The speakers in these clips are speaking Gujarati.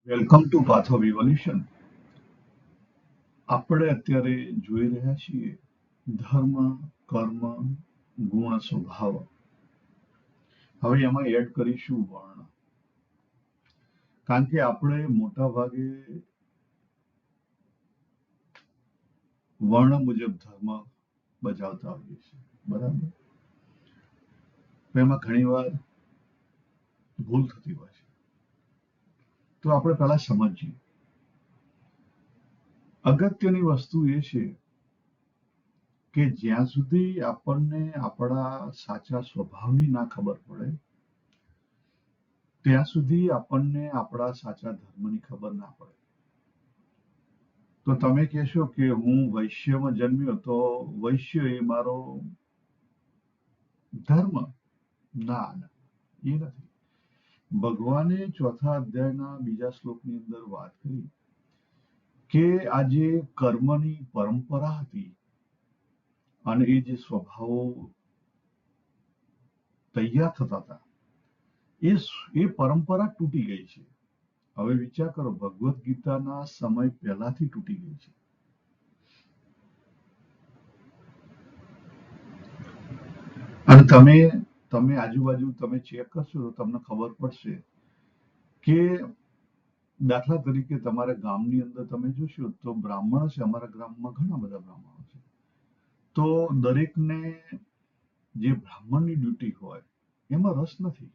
Welcome to path of evolution. આપણે અત્યારે જોઈ રહ્યા છીએ ધર્મ, કર્મ, ગુણ, સ્વભાવ. હવે એમાં એડ કરીશું વર્ણ. કારણ કે આપણે મોટા ભાગે વર્ણ મુજબ ધર્મ બજાવતા હોઈએ છીએ. બરાબર? તો એમાં ઘણીવાર ભૂલ થતી હોય છે. તો આપણે પહેલા સમજીએ. અગત્યની વસ્તુ એ છે કે જ્યાં સુધી આપણને આપણા સાચા સ્વભાવની ના ખબર પડે ત્યાં સુધી આપણને આપણા સાચા ધર્મની ખબર ના પડે. તો તમે કહેશો કે હું વૈશ્યમાં જન્મ્યો તો વૈશ્ય એ મારો ધર્મ. ના, ના, એ નથી. ભગવાને ચોથા અધ્યાયના બીજા શ્લોકની અંદર વાત કરી કે આ જે કર્મની પરંપરા હતી અને એ જે સ્વભાવો તૈયાર થતા હતા એ પરંપરા તૂટી ગઈ છે. હવે વિચાર કરો, ભગવદ્ ગીતાના સમય પહેલાથી તૂટી ગઈ છે. અને તમે તમે આજુબાજુ તમે ચેક કરશો તો તમને ખબર પડશે કે દાખલા તરીકે તમારા ગામની અંદર તમે જોશો તો બ્રાહ્મણ છે. અમારા ગામમાં ઘણા બધા બ્રાહ્મણો છે. તો દરેકને જે બ્રાહ્મણની ડ્યુટી હોય એમાં રસ નથી.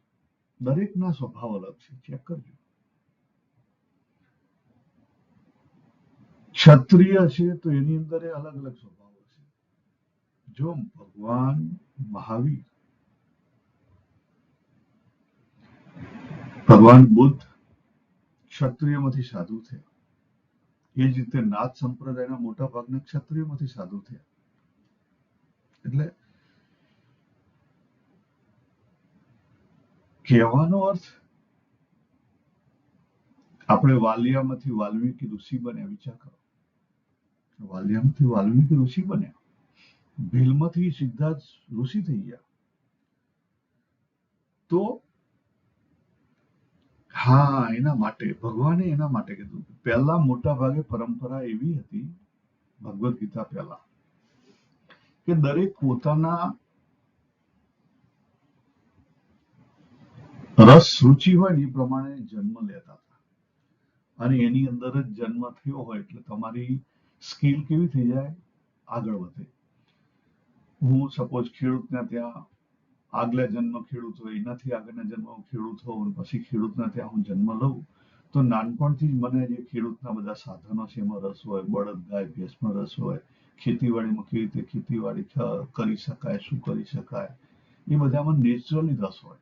દરેકના સ્વભાવ અલગ છે. ચેક કરજો. ક્ષત્રિય છે તો એની અંદર એ અલગ અલગ સ્વભાવો છે. જો ભગવાન મહાવીર, ભગવાન બુદ્ધ ક્ષત્રિયમાંથી સાધુ થયા. એ જ રીતે નાથ સંપ્રદાયના મોટા ભાગના ક્ષત્રિયમાંથી સાધુ થયા. એટલે કહેવાનો અર્થ, આપણે વાલિયામાંથી વાલ્મીકી ઋષિ બન્યા. વિચાર કરો, વાલિયામાંથી વાલ્મીકી ઋષિ બન્યા. ભીલમાંથી સીધા જ ઋષિ થઈ ગયા. તો હા, એના માટે ભગવાને એના માટે કીધું. પહેલા મોટા ભાગે પરંપરા એવી હતી ભગવદ્ ગીતા પહેલા કે દરેક પોતાના રસ રુચિ હોય ને એ પ્રમાણે જન્મ લેતા હતા. અને એની અંદર જ જન્મ થયો હોય એટલે તમારી સ્કિલ કેવી થઈ જાય, આગળ વધે. હું સપોઝ ખેડૂતના ત્યાં આગલા જન્મ ખેડૂત હોય, એનાથી આગળના જન્મ ખેડૂત હોઉં, પછી ખેડૂતના ત્યાં હું જન્મ લઉં, તો નાનપણથી જ મને જે ખેડૂતના બધા સાધનો છે એમાં રસ હોય. બળદ ગાય ભેંસમાં રસ હોય. ખેતીવાડીમાં કેવી રીતે ખેતીવાડી કરી શકાય, શું કરી શકાય, એ બધામાં નેચરલી રસ હોય.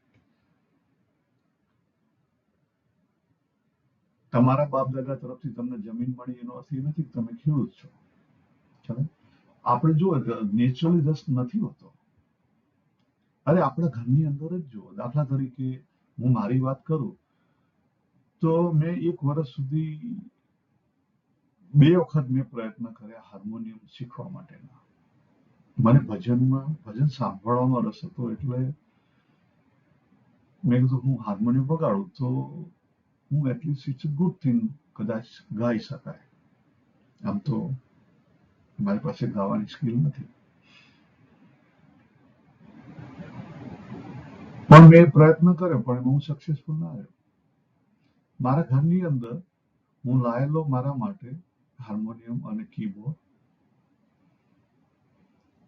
તમારા બાપ દાદા તરફથી તમને જમીન મળી એનો અર્થ એ નથી કે તમે ખેડૂત છો. ચાલો, આપણે જુઓ નેચરલી રસ નથી હોતો. અરે આપણા ઘરની અંદર જ જુઓ. દાખલા તરીકે હું મારી વાત કરું તો મેં 1 વર્ષ સુધી 2 વખત મેં પ્રયત્ન કર્યા હાર્મોનિયમ શીખવા માટેના. મને ભજન સાંભળવામાં રસ હતો એટલે મેં કીધું હું હાર્મોનિયમ વગાડું તો હું at least it's a good thing, કદાચ ગાઈ શકાય. આમ તો મારી પાસે ગાવાની સ્કિલ નથી, પણ મેં પ્રયત્ન કર્યો, પણ એમાં હું સક્સેસફુલ ના રહ્યો. મારા ઘરની અંદર હું લાયેલો મારા માટે હાર્મોનિયમ અને કીબોર્ડ.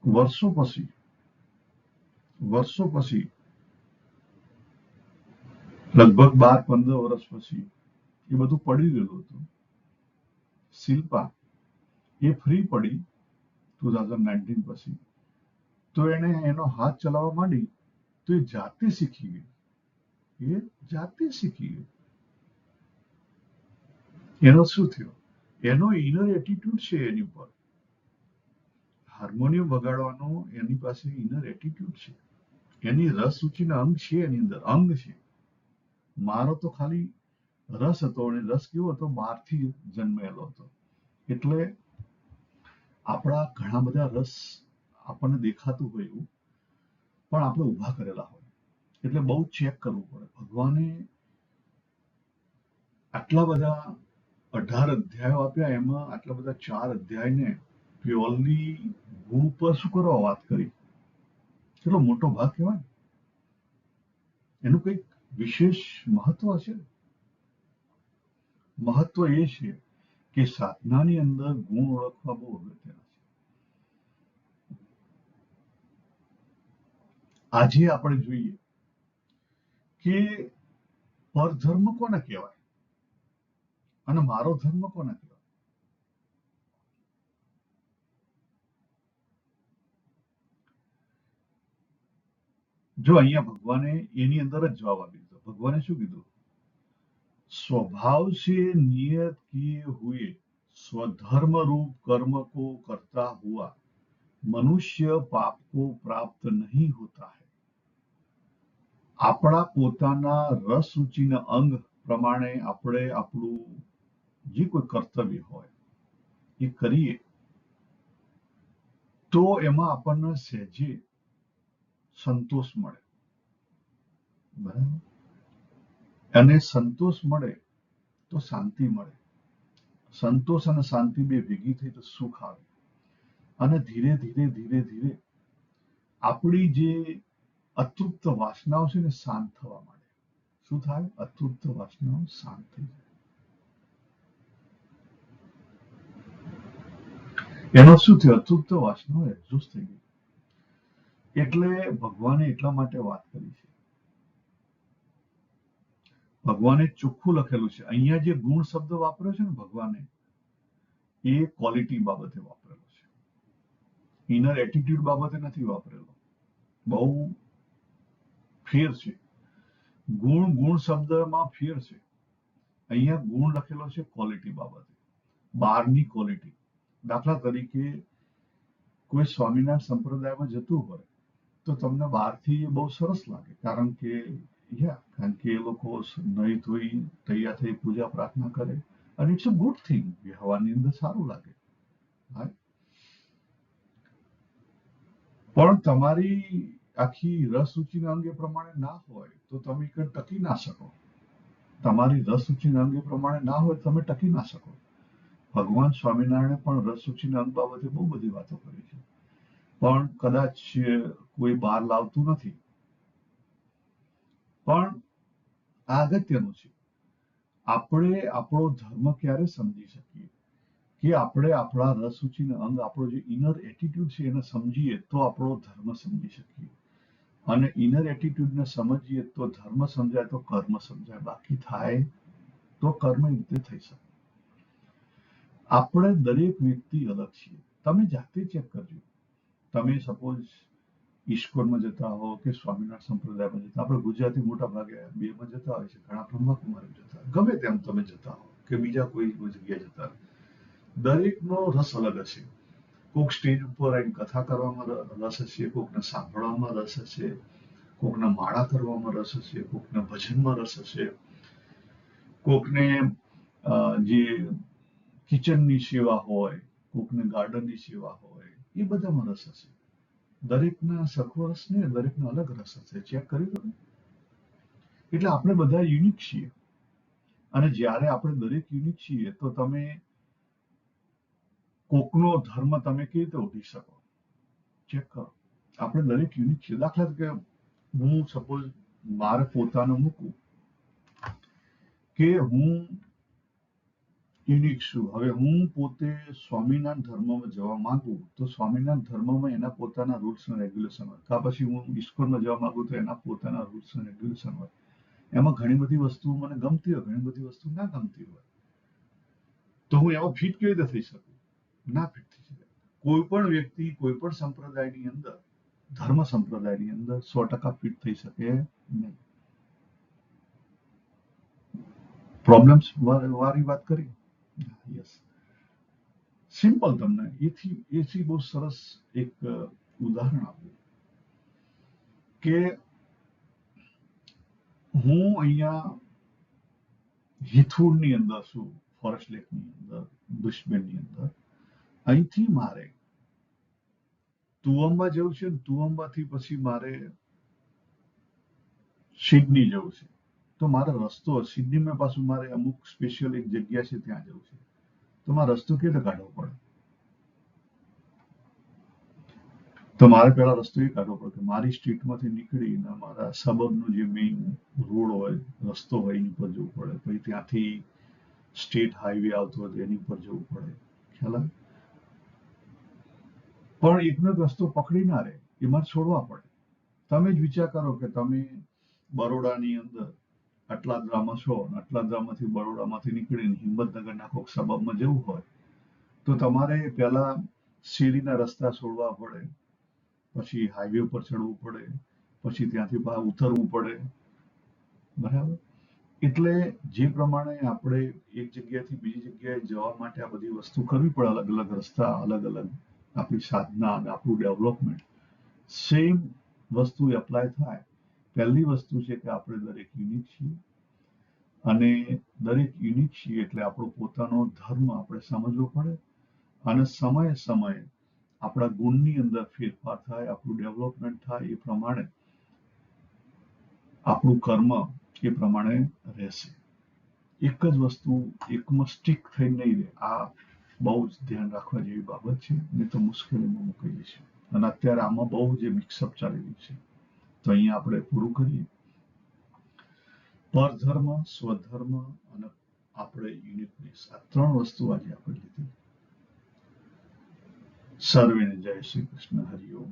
વર્ષો પછી લગભગ 12-15 વર્ષ પછી એ બધું પડી ગયેલું હતું. શિલ્પા એ ફ્રી પડી 2019 પછી. તો એને એનો હાથ ચલાવવા માંડી તો એ જાતે શીખી ગઈ. એ જાતે શીખી ગઈ. એનો શું થયો? એનો ઇનર એટીટ્યુડ છે એની ઉપર. હાર્મોનિયમ વગાડવાનો એની પાસે ઇનર એટીટ્યુડ છે. એની રસ રુચિના અંગ છે, એની અંદર અંગ છે. મારો તો ખાલી રસ હતો, અને રસ કેવો હતો, બહારથી જન્મેલો હતો. એટલે આપણા ઘણા બધા રસ આપણને દેખાતું હોય એવું, પણ આપણે ઊભા કરેલા હોય. એટલે બહુ ચેક કરવું પડે. ભગવાને આટલા બધા 18 અધ્યાયો આપ્યા, એમાં આટલા બધા 4 અધ્યાયને પ્યોરલી ગુણ પર શું કરવા વાત કરી? કેટલો મોટો ભાગ કહેવાય. એનું કંઈક વિશેષ મહત્વ છે. મહત્વ એ છે કે સાધનાની અંદર ગુણ ઓળખવા બહુ અગત્યના છે. આજે આપણે જોઈએ કે પરધર્મ કોને કહેવાય અને મારો ધર્મ કોને કહેવાય? જો અહીંયા ભગવાને એની અંદર જ જવાબ આપી દીધો. ભગવાને શું કીધું? स्वभाव से नियत किए हुए स्वधर्म रूप कर्म को करता हुआ मनुष्य पाप को प्राप्त नहीं होता है. આપણા પોતાના રસ રુચિના અંગ પ્રમાણે આપણે આપણું જે કોઈ કર્તવ્ય હોય એ કરીએ તો એમાં આપણને સહેજે સંતોષ મળે. બરાબર? અને સંતોષ મળે તો શાંતિ મળે. સંતોષ અને શાંતિ બે ભેગી થઈ તો સુખ આવે. અને ધીરે ધીરે ધીરે ધીરે આપણી જે અતૃપ્ત વાસનાઓ છે ને શાંત થવા માંડે. શું થાય? અતૃપ્ત વાસનાઓ શાંત થઈ જાય. એનો શું થયું? અતૃપ્ત વાસનાઓ એક્ઝોસ્ટ થઈ ગઈ. એટલે ભગવાને એટલા માટે વાત કરી છે. ભગવાને ચોખ્ખું લખેલું છે. અહીંયા જે ગુણ શબ્દ વાપર્યો છે ને ભગવાને, એ ક્વોલિટી બાબતે વાપરેલો છે. ઇનર એટીટ્યુડ બાબતે નથી વાપરેલો. બહુ ફેર છે. ગુણ શબ્દમાં ફેર છે. અહીંયા ગુણ લખેલો છે ક્વોલિટી બાબતે, બહારની ક્વોલિટી. દાખલા તરીકે કોઈ સ્વામિનારાયણ સંપ્રદાયમાં જતું હોય તો તમને બહારથી એ બહુ સરસ લાગે, કારણ કે એ લોકો નહીં ધોઈ તૈયાર થઈ પૂજા પ્રાર્થના કરે, અને ઇટ્સ અ ગુડ થિંગ. વ્યવહારની અંદર સારું લાગે. હા. પણ તમારી આખી રસ રુચિના અંગે પ્રમાણે ના હોય તો તમે કઈ ટકી ના શકો. તમારી રસ રુચિના અંગે પ્રમાણે ના હોય તમે ટકી ના શકો. ભગવાન સ્વામિનારાયણે પણ રસ રુચિના અંગ બાબતે બહુ બધી વાતો કરી છે, પણ કદાચ કોઈ બહાર લાવતું નથી. પણ આ અગત્યનું છે. આપણે આપણો ધર્મ ક્યારે સમજી શકીએ? કે આપણે આપણા રસ રુચિના અંગ, આપણો જે ઇનર એટીટ્યુડ છે એને સમજીએ તો આપણો ધર્મ સમજી શકીએ. અને ઇનર એટીટ્યુડને સમજીએ તો ધર્મ સમજાય, તો કર્મ સમજાય. બાકી થાય તો કર્મ એ રીતે થઈ શકે. આપણે દરેક વ્યક્તિ અલગ છીએ. તમે જાતે ચેક કરજો. તમે સપોઝ ઈશ્વરમાં જતા હો કે સ્વામિનારાયણ સંપ્રદાયમાં જતા, આપણે ગુજરાતી મોટા ભાગે બેમાં જતા હોય છે, ઘણા બ્રહ્મકુમારી જતા, ગમે તેમ તમે જતા હો કે બીજા કોઈ જગ્યાએ જતા, દરેકનો રસ અલગ હશે. કોઈક સ્ટેજ ઉપર આવીને કથા કરવામાં રસ હશે, કોઈકને સાંભળવામાં રસ હશે, કોઈકને માળા કરવામાં રસ હશે, કોઈકને ભજનમાં રસ હશે, કોઈકને જે કિચનની સેવા હોય, કોઈકને ગાર્ડનની સેવા હોય, એ બધામાં રસ હશે. દરેકના સરખો રસ નહીં, દરેકનો અલગ રસ હશે. ચેક કરી લો. એટલે આપણે બધા યુનિક છીએ. અને જ્યારે આપણે દરેક યુનિક છીએ તો તમે કોકનો ધર્મ તમે કેવી રીતે ઓળખી શકો? ચેક કરો. આપણે દરેક યુનિક છીએ. દાખલા તરીકે હું સપોઝ મારે પોતાનું મૂકું કે હું યુનિક છું. હવે હું પોતે સ્વામિનારાયણ ધર્મમાં જવા માંગુ તો સ્વામિનારાયણ ધર્મમાં એના પોતાના રૂલ્સ અને રેગ્યુલેશન હોય. કાં પછી હું ઈસ્કોનમાં જવા માંગુ તો એના પોતાના રૂલ્સ અને રેગ્યુલેશન હોય. એમાં ઘણી બધી વસ્તુઓ મને ગમતી હોય, ઘણી બધી વસ્તુ ના ગમતી હોય. તો હું એમાં ફિટ કેવી રીતે થઈ શકું? ના ફિટ થઈ શકે. કોઈ પણ વ્યક્તિ કોઈ પણ સંપ્રદાયની અંદર, ધર્મ સંપ્રદાયની અંદર 100% ફિટ થઈ શકે નહીં. પ્રોબ્લેમ્સ વાળી વાત કરી. યસ. સિમ્પલ. તમને એથી બહુ સરસ એક ઉદાહરણ આપું કે હું અહીંયા હિથુરની અંદર છું, ફોરેસ્ટ લેકની અંદર, બુશબેન્ડની અંદર. અહીંથી મારે તુવંબા જવું છે, તુવંબાથી પછી મારે સિડની જવું છે. તો મારે રસ્તો સિડનીમાં પાછું મારે અમુક સ્પેશિયલ એક જગ્યા છે ત્યાં જવું છે, તો મારે રસ્તો કેવી રીતે કાઢવો પડે? તો મારે પેલા રસ્તો એ કાઢવો પડે કે મારી સ્ટ્રીટમાંથી નીકળીને મારા સબર્બનો જે મેઇન રોડ હોય, રસ્તો હોય એની પર જવું પડે, પછી ત્યાંથી સ્ટેટ હાઈવે આવતો હોય તો એની પર જવું પડે, ખ્યાલ આવે? પણ એકનો એક રસ્તો પકડી ના રહે, એમાં છોડવા પડે. તમે જ વિચાર કરો કે તમે બરોડાની અંદર અટલાદરામાં છો અને અટલાદરામાંથી બરોડામાંથી નીકળીને હિંમતનગરના કોઈક સબર્બમાં જવું હોય તો તમારે પહેલા શેરીના રસ્તા છોડવા પડે, પછી હાઈવે પર ચડવું પડે, પછી ત્યાંથી બહાર ઉતરવું પડે, બરાબર? એટલે જે પ્રમાણે આપણે એક જગ્યાએથી બીજી જગ્યાએ જવા માટે આ બધી વસ્તુ કરવી પડે, અલગ અલગ રસ્તા, અલગ અલગ આપણી સાધના અને આપણું ડેવલપમેન્ટ, સેમ વસ્તુ એપ્લાય થાય. પહેલી વસ્તુ છે કે આપણે દરેક યુનિક છીએ અને દરેક યુનિક છીએ એટલે આપણો પોતાનો ધર્મ આપણે સમજવો પડે અને સમયે સમયે આપણા ગુણની અંદર ફેરફાર થાય, આપણું ડેવલપમેન્ટ થાય, એ પ્રમાણે આપણું કર્મ એ પ્રમાણે રહેશે. એક જ વસ્તુ એકમાં સ્ટીક થઈ નહીં રહે. આ બહુ જ ધ્યાન રાખવા જેવી બાબત છે, નહીં તો મુશ્કેલીમાં મુકાઈ જશે. અને અત્યારે આમાં બહુ જે મિક્સઅપ ચાલી રહ્યું છે, તો અહીંયા આપણે પૂરું કરીએ. પરધર્મ, સ્વધર્મ અને આપણે યુનિકનેસ, આ ત્રણ વસ્તુ આજે આપણે લીધી. સર્વેને જય શ્રી કૃષ્ણ. હરિ ઓમ.